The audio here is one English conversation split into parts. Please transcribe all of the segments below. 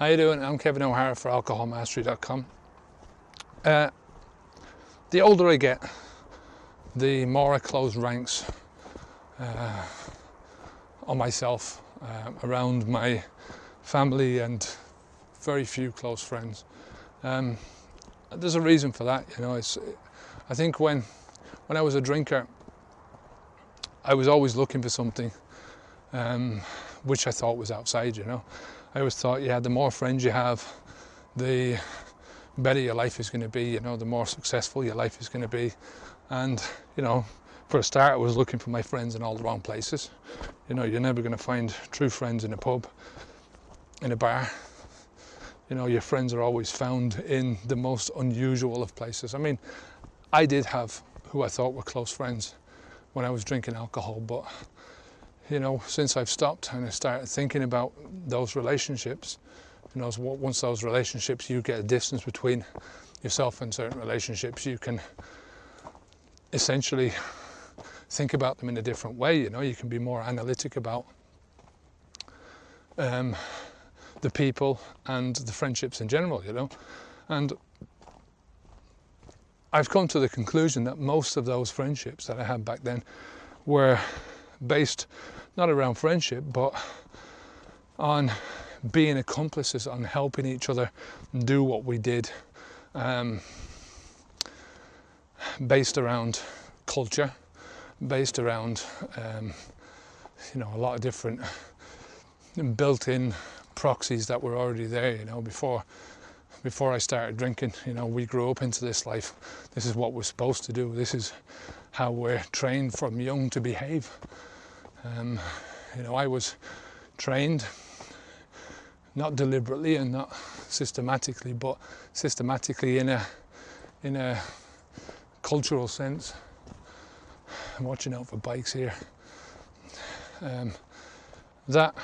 How you doing? I'm Kevin O'Hara for alcoholmastery.com. The older I get, the more I close ranks on myself, around my family and very few close friends. There's a reason for that, you know. I think when I was a drinker, I was always looking for something which I thought was outside, you know. I always thought, yeah, the more friends you have, the better your life is going to be, you know, the more successful your life is going to be. And, you know, for a start, I was looking for my friends in all the wrong places. You know, you're never going to find true friends in a pub, in a bar. You know, your friends are always found in the most unusual of places. I mean, I did have who I thought were close friends when I was drinking alcohol, but you know, since I've stopped and I started thinking about those relationships, you know, once those relationships, you get a distance between yourself and certain relationships, you can essentially think about them in a different way. You know, you can be more analytic about the people and the friendships in general, you know. And I've come to the conclusion that most of those friendships that I had back then were based not around friendship, but on being accomplices, on helping each other do what we did, based around culture, based around you know, a lot of different built-in proxies that were already there, you know. Before I started drinking, you know, we grew up into this life. This is what we're supposed to do. This is how we're trained from young to behave. You know, I was trained, not deliberately and not systematically, but systematically in a cultural sense. I'm watching out for bikes here. That,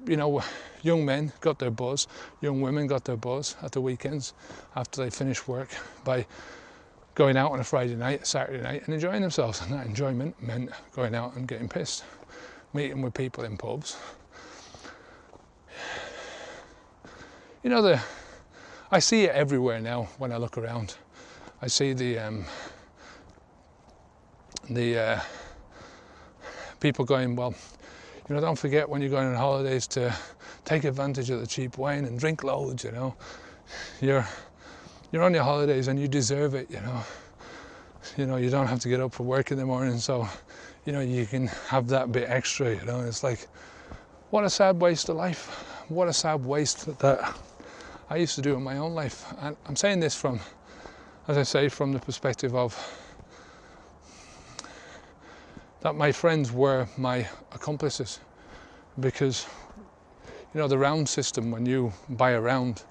you know, young men got their buzz, young women got their buzz at the weekends after they finished work by going out on a Friday night, a Saturday night, and enjoying themselves. And that enjoyment meant going out and getting pissed, meeting with people in pubs. You know, I see it everywhere now when I look around. I see the people going, well, you know, don't forget when you're going on holidays to take advantage of the cheap wine and drink loads, you know. You're on your holidays and you deserve it, you know. You know, you don't have to get up for work in the morning, so, you know, you can have that bit extra, you know. It's like, what a sad waste of life. What a sad waste that I used to do in my own life. And I'm saying this from, as I say, from the perspective of that my friends were my accomplices, because, you know, the round system, when you buy a round,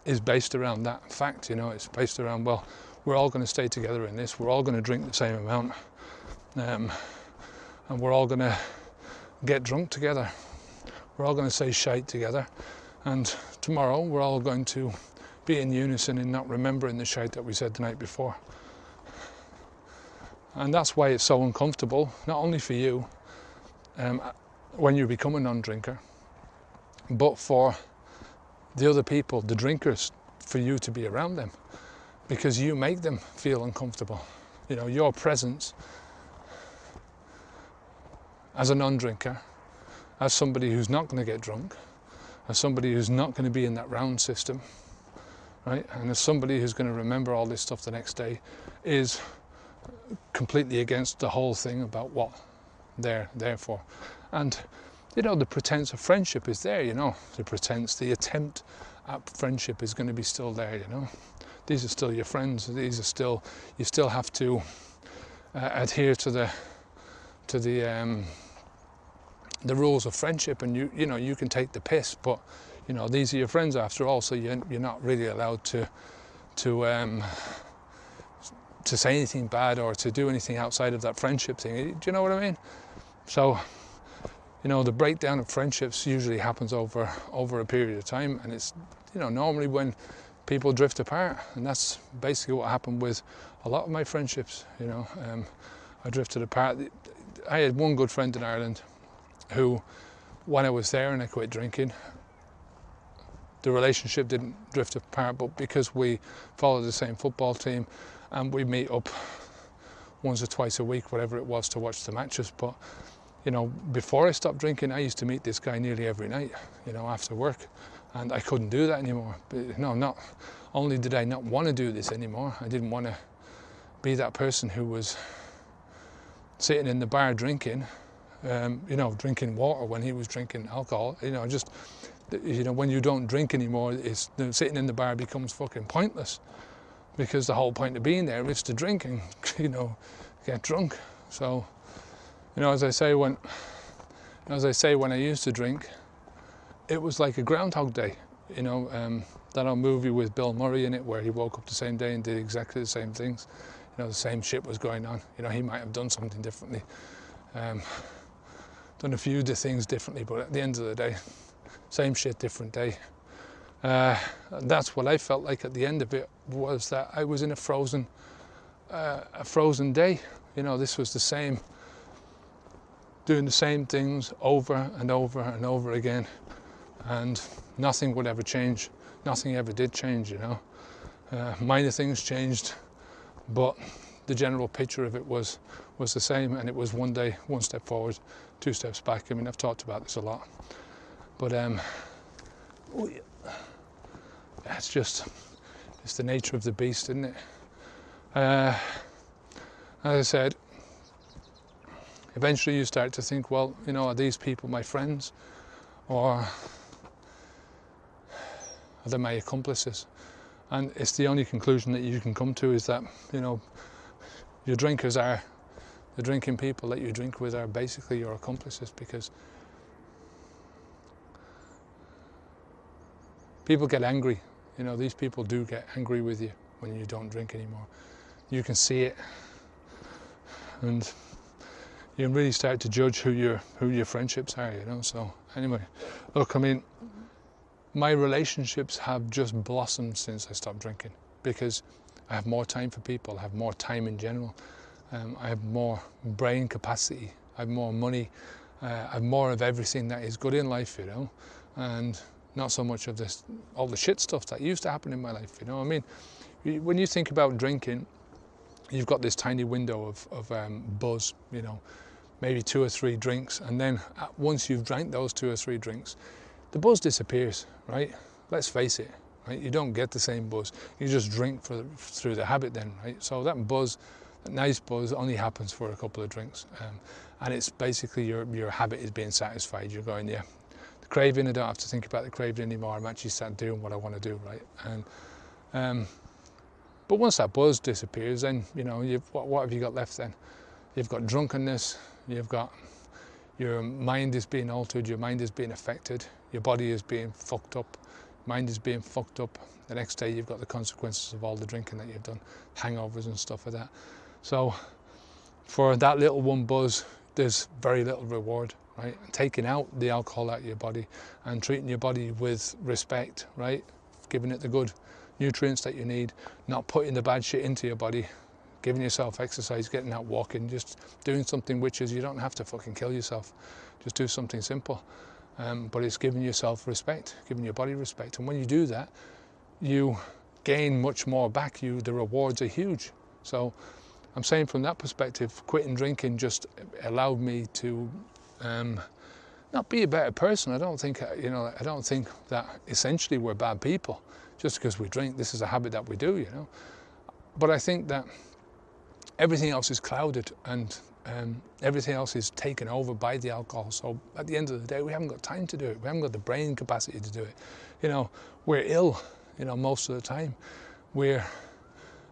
is based around that fact. You know, it's based around, well, we're all going to stay together in this, we're all going to drink the same amount, and we're all going to get drunk together, we're all going to say shite together, and tomorrow we're all going to be in unison in not remembering the shite that we said the night before. And that's why it's so uncomfortable, not only for you when you become a non-drinker, but for the other people, the drinkers, for you to be around them, because you make them feel uncomfortable. You know, your presence as a non-drinker, as somebody who's not going to get drunk, as somebody who's not going to be in that round system, right, and as somebody who's going to remember all this stuff the next day, is completely against the whole thing about what they're there for. And you know, the pretense of friendship is there, you know. The pretense, the attempt at friendship is going to be still there, you know. These are still your friends. These are still, you still have to adhere to the rules of friendship, and you know, you can take the piss, but you know, these are your friends after all, so you're not really allowed to say anything bad or to do anything outside of that friendship thing. Do you know what I mean? So, you know, the breakdown of friendships usually happens over a period of time, and it's, you know, normally when people drift apart, and that's basically what happened with a lot of my friendships. You know, I drifted apart. I had one good friend in Ireland who when I was there and I quit drinking, the relationship didn't drift apart, but because we followed the same football team and we meet up once or twice a week, whatever it was, to watch the matches. But, you know, before I stopped drinking, I used to meet this guy nearly every night, you know, after work, and I couldn't do that anymore. But, no, not only did I not want to do this anymore, I didn't want to be that person who was sitting in the bar drinking, you know, drinking water when he was drinking alcohol. You know, just, you know, when you don't drink anymore, it's, sitting in the bar becomes fucking pointless, because the whole point of being there is to drink and, you know, get drunk. So, you know, as I say when I used to drink, it was like a Groundhog Day. You know, that old movie with Bill Murray in it, where he woke up the same day and did exactly the same things. You know, the same shit was going on. You know, he might have done something differently, done a few things differently, but at the end of the day, same shit, different day. That's what I felt like at the end of it, was that I was in a frozen day. You know, this was the same, doing the same things over and over and over again, and nothing would ever change. Nothing ever did change, you know. Minor things changed, but the general picture of it was the same, and it was one day, one step forward, two steps back. I mean, I've talked about this a lot, but it's the nature of the beast, isn't it? As I said, eventually you start to think, well, you know, are these people my friends, or are they my accomplices? And it's the only conclusion that you can come to, is that, you know, your drinkers are, the drinking people that you drink with are basically your accomplices, because people get angry. You know, these people do get angry with you when you don't drink anymore. You can see it, and you can really start to judge who your friendships are, you know. So anyway, look, I mean, my relationships have just blossomed since I stopped drinking, because I have more time for people, I have more time in general, I have more brain capacity, I have more money, I have more of everything that is good in life, you know, and not so much of this, all the shit stuff that used to happen in my life, you know. I mean, when you think about drinking, you've got this tiny window of buzz, you know, maybe 2 or 3 drinks, and then once you've drank those 2 or 3 drinks, the buzz disappears, right? Let's face it, right? You don't get the same buzz. You just drink through the habit then, right? So that buzz, that nice buzz, only happens for a couple of drinks, and it's basically your habit is being satisfied. You're going, yeah, the craving, I don't have to think about the craving anymore. I'm actually sat doing what I want to do, right? And but once that buzz disappears, then, you know, what have you got left then? You've got drunkenness, you've got, your mind is being altered, your mind is being affected, your body is being fucked up, mind is being fucked up. The next day you've got the consequences of all the drinking that you've done, hangovers and stuff like that. So for that little one buzz, there's very little reward, right? Taking out the alcohol out of your body and treating your body with respect, right? Giving it the good nutrients that you need, not putting the bad shit into your body, giving yourself exercise, getting out walking, just doing something which is, you don't have to fucking kill yourself, just do something simple, but it's giving yourself respect, giving your body respect. And when you do that, you gain much more back. The rewards are huge. So I'm saying, from that perspective, quitting drinking just allowed me to not be a better person. I don't think that essentially we're bad people just because we drink. This is a habit that we do, you know. But I think that everything else is clouded, and everything else is taken over by the alcohol. So at the end of the day, we haven't got time to do it. We haven't got the brain capacity to do it. You know, we're ill, you know, most of the time. We're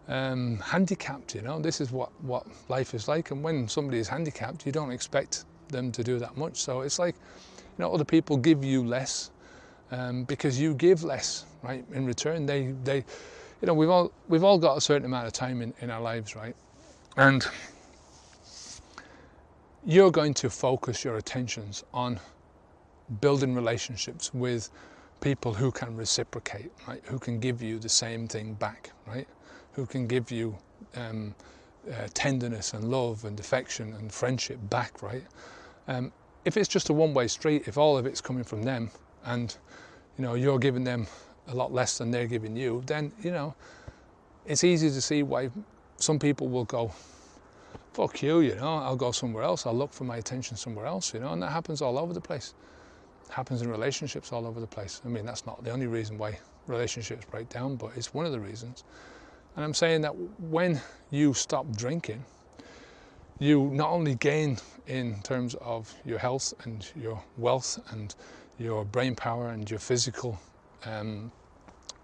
handicapped, you know. This is what life is like. And when somebody is handicapped, you don't expect them to do that much. So it's like, you know, other people give you less because you give less, right? In return, they you know, we've all got a certain amount of time in our lives, right? And you're going to focus your attentions on building relationships with people who can reciprocate, right? Who can give you the same thing back, right? Who can give you tenderness and love and affection and friendship back, right? if it's just a one-way street, if all of it's coming from them and, you know, you're giving them a lot less than they're giving you, then, you know, it's easy to see why some people will go, fuck you, you know, I'll go somewhere else, I'll look for my attention somewhere else, you know, and that happens all over the place. It happens in relationships all over the place. I mean, that's not the only reason why relationships break down, but it's one of the reasons. And I'm saying that when you stop drinking, you not only gain in terms of your health and your wealth and your brain power and your physical,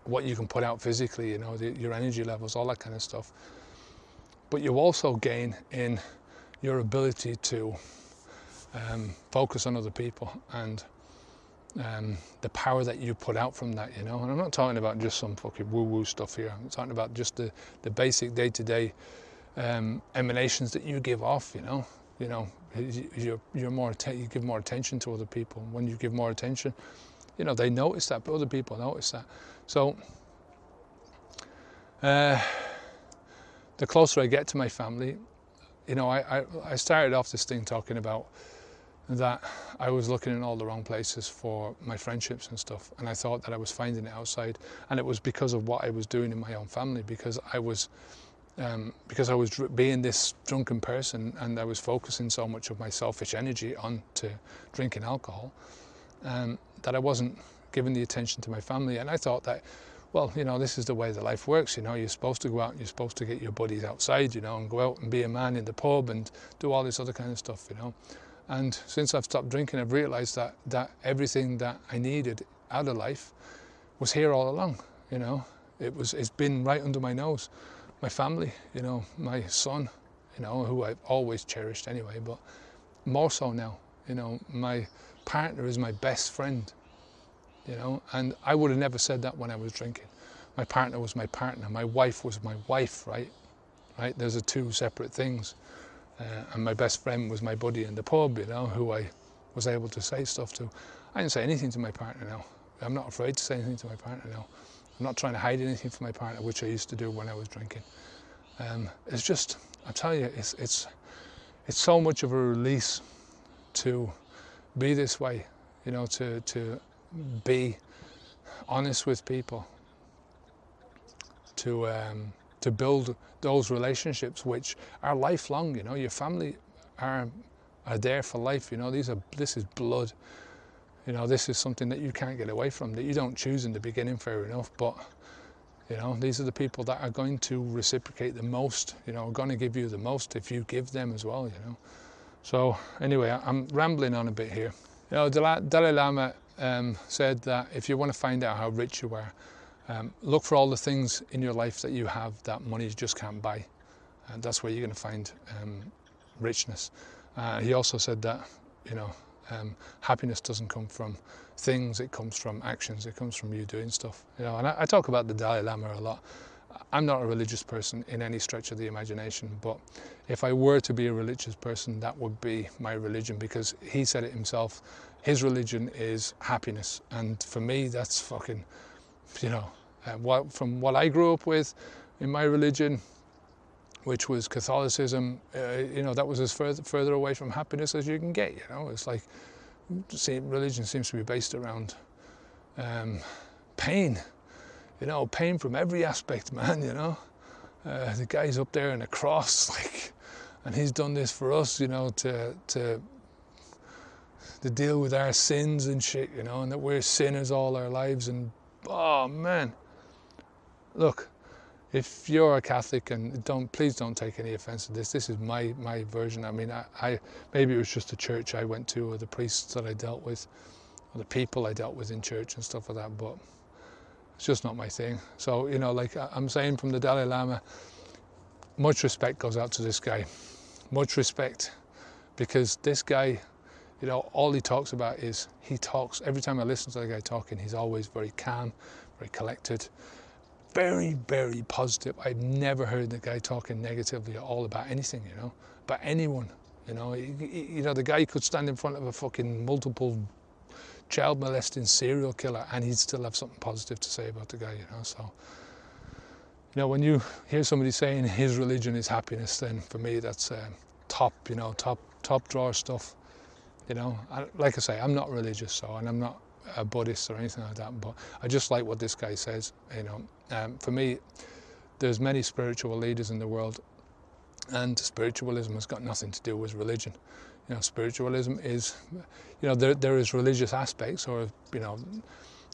what you can put out physically, you know, your energy levels, all that kind of stuff, but you also gain in your ability to focus on other people and the power that you put out from that, you know. And I'm not talking about just some fucking woo-woo stuff here. I'm talking about just the basic day-to-day emanations that you give off, you know. You know, you're more you give more attention to other people. When you give more attention, you know, they notice that, but other people notice that. So the closer I get to my family, you know, I started off this thing talking about that I was looking in all the wrong places for my friendships and stuff, and I thought that I was finding it outside, and it was because of what I was doing in my own family, because I was being this drunken person, and I was focusing so much of my selfish energy onto drinking alcohol, that I wasn't giving the attention to my family. And I thought that, well, you know, this is the way that life works, you know, you're supposed to go out and you're supposed to get your buddies outside, you know, and go out and be a man in the pub and do all this other kind of stuff, you know. And since I've stopped drinking, I've realised that everything that I needed out of life was here all along, you know. It's been right under my nose. My family, you know, my son, you know, who I've always cherished anyway, but more so now, you know, my partner is my best friend, you know, and I would have never said that when I was drinking. My partner was my partner, my wife was my wife, right? Those are two separate things. And my best friend was my buddy in the pub, you know, who I was able to say stuff to. I didn't say anything to my partner now. I'm not afraid to say anything to my partner now. I'm not trying to hide anything from my partner, which I used to do when I was drinking. It's just, I tell you, it's so much of a release to be this way, you know, to be honest with people, to build those relationships which are lifelong, you know. Your family are there for life, you know. This is blood, you know. This is something that you can't get away from, that you don't choose in the beginning, fair enough, but you know, these are the people that are going to reciprocate the most, you know, are going to give you the most if you give them as well, you know. So anyway, I'm rambling on a bit here. You know, Dalai Lama said that if you want to find out how rich you are, look for all the things in your life that you have that money just can't buy, and that's where you're going to find richness. He also said that, you know, happiness doesn't come from things, it comes from actions, it comes from you doing stuff, you know. And I talk about the Dalai Lama a lot. I'm not a religious person in any stretch of the imagination, but if I were to be a religious person, that would be my religion, because he said it himself, his religion is happiness. And for me, that's fucking, you know, from what I grew up with in my religion, which was Catholicism, you know, that was as further away from happiness as you can get, you know. It's like, religion seems to be based around pain, you know, pain from every aspect, man, you know. The guy's up there in a cross, like, and he's done this for us, you know, to deal with our sins and shit, you know, and that we're sinners all our lives. And oh man, look, if you're a Catholic, and please don't take any offense to this. This is my version. I mean, I maybe it was just the church I went to, or the priests that I dealt with, or the people I dealt with in church and stuff like that. But it's just not my thing. So, you know, like I'm saying, from the Dalai Lama, much respect goes out to this guy. Much respect, because this guy, you know, all he talks about is, every time I listen to the guy talking, he's always very calm, very collected, very, very positive. I've never heard the guy talking negatively at all about anything, you know, about anyone, you know. You know, the guy could stand in front of a fucking multiple child molesting serial killer and he'd still have something positive to say about the guy, you know. So, you know, when you hear somebody saying his religion is happiness, then for me that's top, you know, top drawer stuff. You know, like I say, I'm not religious, so, and I'm not a Buddhist or anything like that, but I just like what this guy says. You know, for me, there's many spiritual leaders in the world, and spiritualism has got nothing to do with religion. You know, spiritualism is, you know, there is religious aspects, or, you know,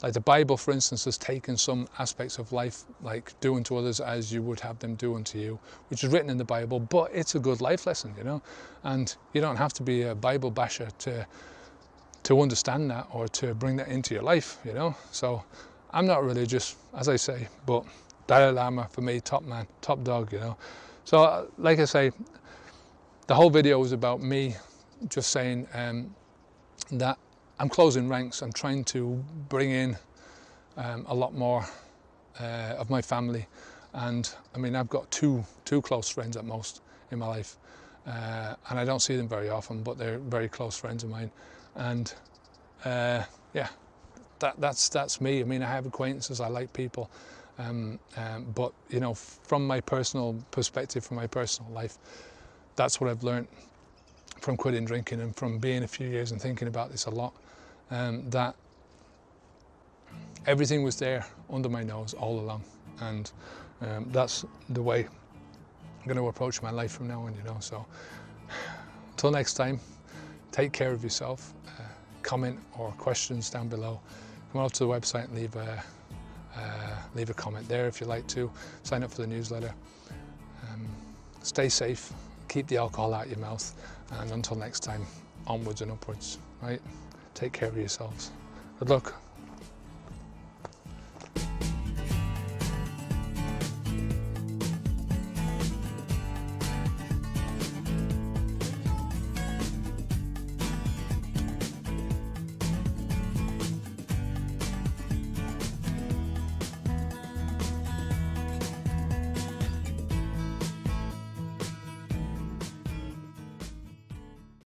like the Bible, for instance, has taken some aspects of life, like do unto others as you would have them do unto you, which is written in the Bible, but it's a good life lesson, you know, and you don't have to be a Bible basher to understand that or to bring that into your life, you know. So I'm not religious, as I say, but Dalai Lama, for me, top man, top dog, you know. So like I say, the whole video was about me just saying that I'm closing ranks. I'm trying to bring in a lot more of my family, and I mean, I've got two close friends at most in my life, and I don't see them very often, but they're very close friends of mine. And yeah, that's me. I mean, I have acquaintances, I like people, but you know, from my personal perspective, from my personal life, that's what I've learned from quitting drinking and from being a few years and thinking about this a lot, that everything was there under my nose all along, and that's the way I'm going to approach my life from now on, you know. So until next time, take care of yourself. Comment or questions down below. Come on up to the website and leave a comment there if you like to. Sign up for the newsletter. Stay safe, keep the alcohol out of your mouth, and until next time, onwards and upwards, right? Take care of yourselves. Good luck.